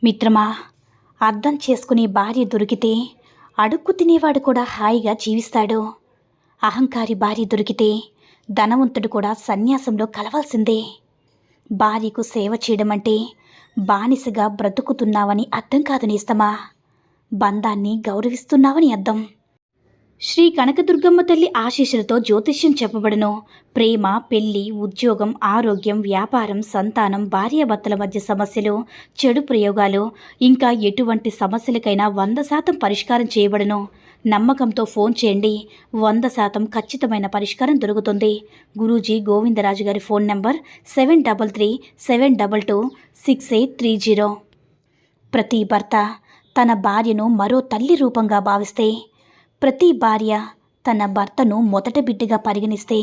మిత్రమా, అర్థం చేసుకునే భార్య దొరికితే అడుక్కు తినేవాడు కూడా హాయిగా జీవిస్తాడు. అహంకారి భార్య దొరికితే ధనవంతుడు కూడా సన్యాసంలో కలవాల్సిందే. భార్యకు సేవ చేయడం అంటే బానిసగా బ్రతుకుతున్నావని అర్థం కాదు నేస్తమా, బంధాన్ని గౌరవిస్తున్నావని అర్థం. శ్రీ కనకదుర్గమ్మ తల్లి ఆశీస్సులతో జ్యోతిష్యం చెప్పబడును. ప్రేమ, పెళ్లి, ఉద్యోగం, ఆరోగ్యం, వ్యాపారం, సంతానం, భార్యాభర్తల మధ్య సమస్యలు, చెడు ప్రయోగాలు, ఇంకా ఎటువంటి సమస్యలకైనా 100% పరిష్కారం చేయబడును. నమ్మకంతో ఫోన్ చేయండి, 100% ఖచ్చితమైన పరిష్కారం దొరుకుతుంది. గురూజీ గోవిందరాజు గారి ఫోన్ నంబర్ 7337226830. ప్రతి భర్త తన భార్యను మరో తల్లి రూపంగా భావిస్తే, ప్రతి భార్య తన భర్తను మొదట బిడ్డగా పరిగణిస్తే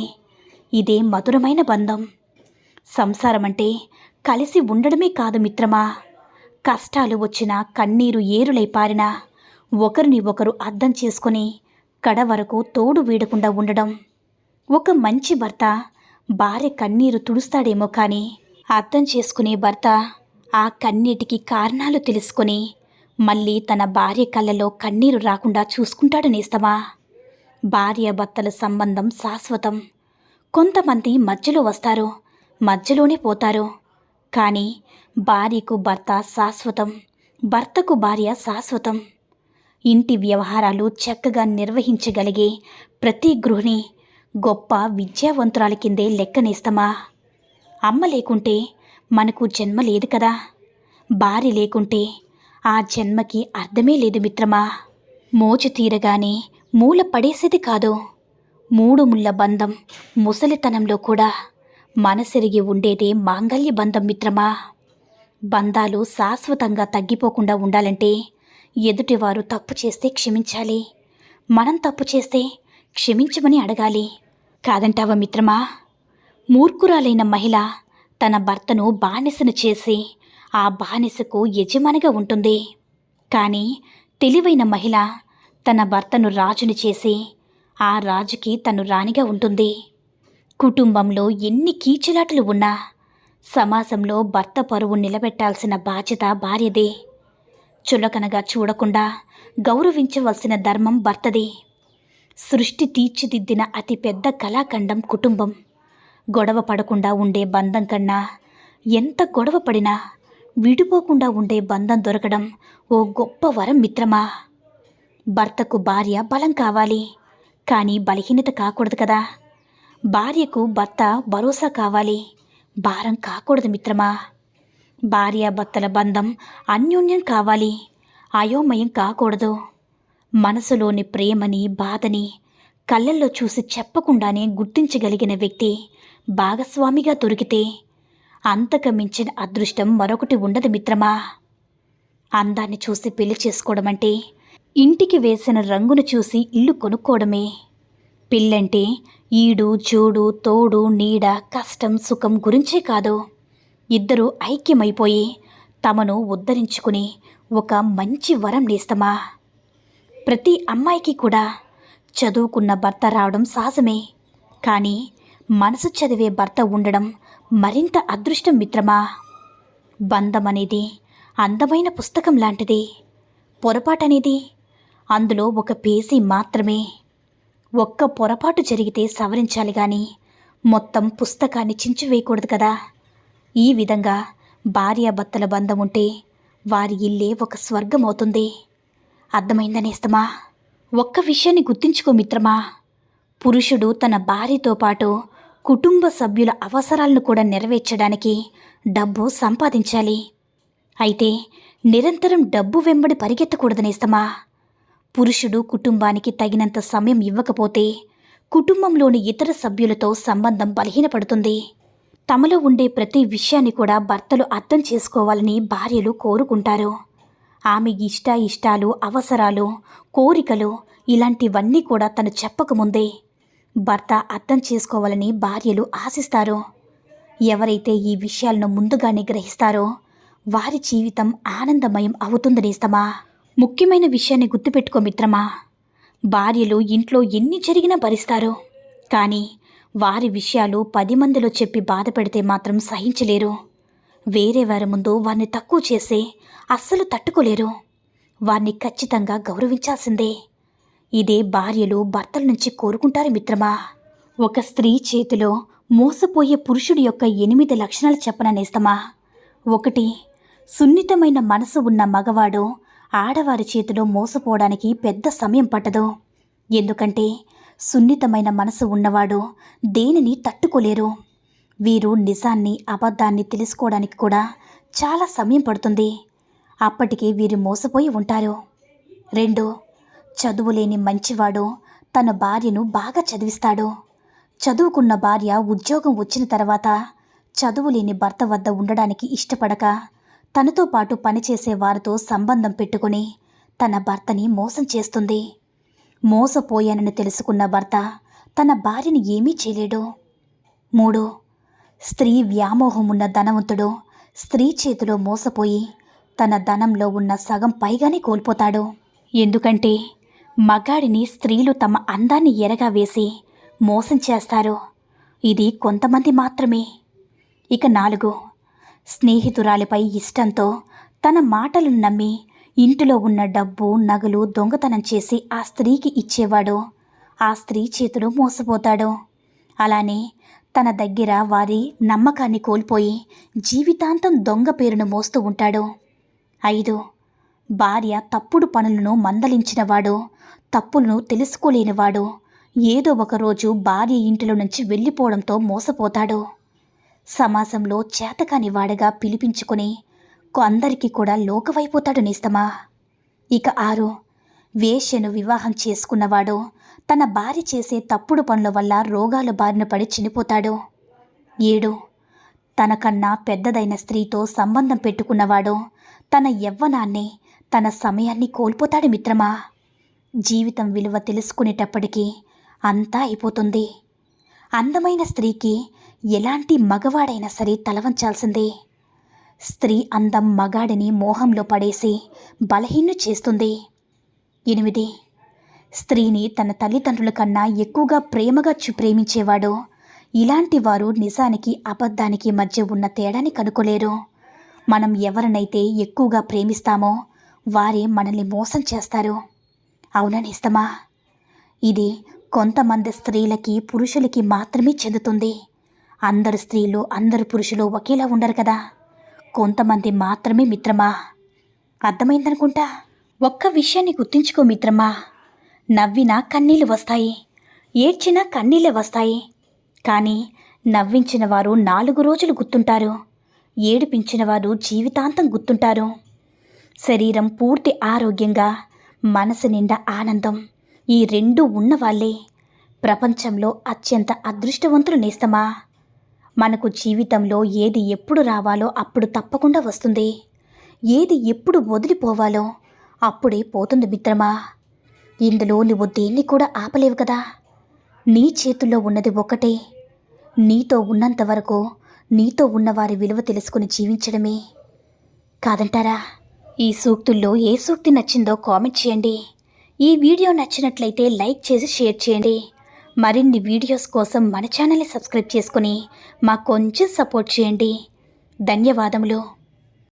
ఇదే మధురమైన బంధం. సంసారం అంటే కలిసి ఉండడమే కాదు మిత్రమా, కష్టాలు వచ్చినా కన్నీరు ఏరులై పారినా ఒకరిని ఒకరు అర్థం చేసుకొని కడ వరకు తోడు వీడకుండా ఉండడం. ఒక మంచి భర్త భార్య కన్నీరు తుడుస్తాడేమో కానీ అర్థం చేసుకునే భర్త ఆ కన్నీటికి కారణాలు తెలుసుకొని మళ్ళీ తన భార్య కళ్ళలో కన్నీరు రాకుండా చూసుకుంటాడు నేస్తమా. భార్యాభర్తల సంబంధం శాశ్వతం. కొంతమంది మధ్యలో వస్తారు, మధ్యలోనే పోతారు. కానీ భార్యకు భర్త శాశ్వతం, భర్తకు భార్య శాశ్వతం. ఇంటి వ్యవహారాలు చక్కగా నిర్వహించగలిగే ప్రతి గృహిణి గొప్ప విద్యావంతురాలి కిందే లెక్కనేస్తమా. అమ్మ లేకుంటే మనకు జన్మ లేదు కదా, భార్య లేకుంటే ఆ జన్మకి అర్థమే లేదు మిత్రమా. మోజు తీరగానే మూల పడేసేది కాదు. 3 ముళ్ళ బంధం ముసలితనంలో కూడా మనసెరిగి ఉండేదే మాంగల్య బంధం మిత్రమా. బంధాలు శాశ్వతంగా తగ్గిపోకుండా ఉండాలంటే ఎదుటివారు తప్పు చేస్తే క్షమించాలి, మనం తప్పు చేస్తే క్షమించమని అడగాలి. కాదంటావా మిత్రమా? మూర్ఖురాలైన మహిళ తన భర్తను బానిసను చేసి ఆ బానిసకు యజమానిగా ఉంటుంది. కానీ తెలివైన మహిళ తన భర్తను రాజుని చేసి ఆ రాజుకి తను రాణిగా ఉంటుంది. కుటుంబంలో ఎన్ని కీచులాటలు ఉన్నా సమాజంలో భర్త పరువు నిలబెట్టాల్సిన బాధ్యత భార్యదే. చులకనగా చూడకుండా గౌరవించవలసిన ధర్మం భర్తది. సృష్టి తీర్చిదిద్దిన అతిపెద్ద కళాఖండం కుటుంబం. గొడవ పడకుండా ఉండే బంధం కన్నా ఎంత గొడవ పడినా విడిపోకుండా ఉండే బంధం దొరకడం ఓ గొప్ప వరం మిత్రమా. భర్తకు భార్య బలం కావాలి, కానీ బలహీనత కాకూడదు కదా. భార్యకు భర్త భరోసా కావాలి, భారం కాకూడదు మిత్రమా. భార్యాభర్తల బంధం అన్యోన్యం కావాలి, అయోమయం కాకూడదు. మనసులోని ప్రేమని, బాధని కళ్ళల్లో చూసి చెప్పకుండానే గుర్తించగలిగిన వ్యక్తి భాగస్వామిగా దొరికితే అంతకు మించిన అదృష్టం మరొకటి ఉండదు మిత్రమా. అందాన్ని చూసి పెళ్లి చేసుకోవడం అంటే ఇంటికి వేసిన రంగును చూసి ఇల్లు కొనుక్కోవడమే. పెళ్ళంటే ఈడు జోడు, తోడు నీడ, కష్టం సుఖం గురించే కాదు. ఇద్దరూ ఐక్యమైపోయి తమను ఉద్ధరించుకుని ఒక మంచి వరం నేస్తమా. ప్రతి అమ్మాయికి కూడా చదువుకున్న భర్త రావడం సహజమే, కానీ మనసు చదివే భర్త ఉండడం మరింత అదృష్టం మిత్రమా. బంధం అనేది అందమైన పుస్తకం లాంటిది. పొరపాటనేది అందులో ఒక పేజీ మాత్రమే. ఒక్క పొరపాటు జరిగితే సవరించాలి కానీ మొత్తం పుస్తకాన్ని చించివేయకూడదు కదా. ఈ విధంగా భార్యాభర్తల బంధం ఉంటే వారి ఇల్లే ఒక స్వర్గం అవుతుంది. అర్థమైందనేస్తమా? ఒక్క విషయాన్ని గుర్తుంచుకో మిత్రమా, పురుషుడు తన భార్యతో పాటు కుటుంబ సభ్యుల అవసరాలను కూడా నెరవేర్చడానికి డబ్బు సంపాదించాలి. అయితే నిరంతరం డబ్బు వెంబడి పరిగెత్తకూడదనేస్తమా. పురుషుడు కుటుంబానికి తగినంత సమయం ఇవ్వకపోతే కుటుంబంలోని ఇతర సభ్యులతో సంబంధం బలహీనపడుతుంది. తమలో ఉండే ప్రతి విషయాన్ని కూడా భర్తలు అర్థం చేసుకోవాలని భార్యలు కోరుకుంటారు. ఆమె ఇష్టాలు, అవసరాలు, కోరికలు ఇలాంటివన్నీ కూడా తను చెప్పకముందే భర్త అర్థం చేసుకోవాలని భార్యలు ఆశిస్తారు. ఎవరైతే ఈ విషయాలను ముందుగానే గ్రహిస్తారో వారి జీవితం ఆనందమయం అవుతుంది నేస్తమా. ముఖ్యమైన విషయాన్ని గుర్తుపెట్టుకో మిత్రమా, భార్యలు ఇంట్లో ఎన్ని జరిగినా భరిస్తారు, కానీ వారి విషయాలు 10 మందిలో చెప్పి బాధ పెడితే మాత్రం సహించలేరు. వేరే వారి ముందు వారిని తక్కువ చేసి అస్సలు తట్టుకోలేరు. వారిని ఖచ్చితంగా గౌరవించాల్సిందే. ఇదే భార్యలు భర్తల నుంచి కోరుకుంటారు మిత్రమా. ఒక స్త్రీ చేతిలో మోసపోయే పురుషుడి యొక్క 8 లక్షణాలు చెప్పననేస్తమా. 1. సున్నితమైన మనసు ఉన్న మగవాడు ఆడవారి చేతిలో మోసపోవడానికి పెద్ద సమయం పట్టదు. ఎందుకంటే సున్నితమైన మనసు ఉన్నవాడు దేనిని తట్టుకోలేరు. వీరు నిజాన్ని అబద్ధాన్ని తెలుసుకోవడానికి కూడా చాలా సమయం పడుతుంది. అప్పటికి వీరు మోసపోయి ఉంటారు. 2. చదువులేని మంచివాడు తన భార్యను బాగా చదివిస్తాడు. చదువుకున్న భార్య ఉద్యోగం వచ్చిన తర్వాత చదువులేని భర్త వద్ద ఉండడానికి ఇష్టపడక తనతో పాటు పనిచేసే వారితో సంబంధం పెట్టుకుని తన భర్తని మోసం చేస్తుంది. మోసపోయానని తెలుసుకున్న భర్త తన భార్యని ఏమీ చేయలేడు. 3. స్త్రీ వ్యామోహం ఉన్న ధనవంతుడు స్త్రీ చేతిలో మోసపోయి తన ధనంలో ఉన్న సగం పైగానే కోల్పోతాడు. ఎందుకంటే మగాడిని స్త్రీలు తమ అందాన్ని ఎరగా వేసి మోసం చేస్తారు. ఇది కొంతమంది మాత్రమే. ఇక 4. స్నేహితురాలిపై ఇష్టంతో తన మాటలను నమ్మి ఇంటిలో ఉన్న డబ్బు నగలు దొంగతనం చేసి ఆ స్త్రీకి ఇచ్చేవాడు ఆ స్త్రీ చేతిలో మోసపోతాడు. అలానే తన దగ్గర వారి నమ్మకాన్ని కోల్పోయి జీవితాంతం దొంగ పేరును మోస్తూ ఉంటాడు. 5. భార్య తప్పుడు పనులను మందలించినవాడు, తప్పులను తెలుసుకోలేనివాడు ఏదో ఒకరోజు భార్య ఇంటిలో నుంచి వెళ్ళిపోవడంతో మోసపోతాడు. సమాజంలో చేతకాని వాడిగా పిలిపించుకొని అందరికీ కూడా లోకవైపోతాడు నేస్తమా. ఇక 6. వేశ్యను వివాహం చేసుకున్నవాడు తన భార్య చేసే తప్పుడు పనుల వల్ల రోగాల బారిన పడి చనిపోతాడు. 7. తనకన్నా పెద్దదైన స్త్రీతో సంబంధం పెట్టుకున్నవాడు తన యవ్వనాన్ని తన సమయాన్ని కోల్పోతాడు మిత్రమా. జీవితం విలువ తెలుసుకునేటప్పటికీ అంతా అయిపోతుంది. అందమైన స్త్రీకి ఎలాంటి మగవాడైనా సరే తలవంచాల్సిందే. స్త్రీ అందం మగాడిని మోహంలో పడేసి బలహీనం చేస్తుంది. 8. స్త్రీని తన తల్లిదండ్రుల కన్నా ఎక్కువగా ప్రేమగా ప్రేమించేవాడు ఇలాంటి వారు నిజానికి అబద్ధానికి మధ్య ఉన్న తేడాని కనుక్కోలేరు. మనం ఎవరినైతే ఎక్కువగా ప్రేమిస్తామో వారే మనల్ని మోసం చేస్తారు. అవుననిస్తమా. ఇది కొంతమంది స్త్రీలకి పురుషులకి మాత్రమే చెందుతుంది. అందరు స్త్రీలు అందరు పురుషులు ఒకేలా ఉండరు కదా. కొంతమంది మాత్రమే మిత్రమా. అర్థమైందనుకుంటా. ఒక్క విషయాన్ని గుర్తుంచుకో మిత్రమా. నవ్వినా కన్నీళ్ళు వస్తాయి, ఏడ్చినా కన్నీళ్ళే వస్తాయి. కానీ నవ్వించిన వారు 4 రోజులు గుర్తుంటారు, ఏడిపించిన వారు జీవితాంతం గుర్తుంటారు. శరీరం పూర్తి ఆరోగ్యంగా మనసు నిండా ఆనందం ఈ 2 ఉన్నవాళ్ళే ప్రపంచంలో అత్యంత అదృష్టవంతులు నేస్తమా. మనకు జీవితంలో ఏది ఎప్పుడు రావాలో అప్పుడు తప్పకుండా వస్తుంది. ఏది ఎప్పుడు వదిలిపోవాలో అప్పుడే పోతుంది మిత్రమా. ఇందులో నువ్వు దేన్ని కూడా ఆపలేవు కదా. నీ చేతుల్లో ఉన్నది ఒకటే. నీతో ఉన్నంత వరకు నీతో ఉన్నవారి విలువ తెలుసుకుని జీవించడమే కాదంటారా. ఈ సూక్తుల్లో ఏ సూక్తి నచ్చిందో కామెంట్ చేయండి. ఈ వీడియో నచ్చినట్లయితే లైక్ చేసి షేర్ చేయండి. మరిన్ని వీడియోస్ కోసం మన ఛానల్ని సబ్స్క్రైబ్ చేసుకుని మాకు కొంచెం సపోర్ట్ చేయండి. ధన్యవాదములు.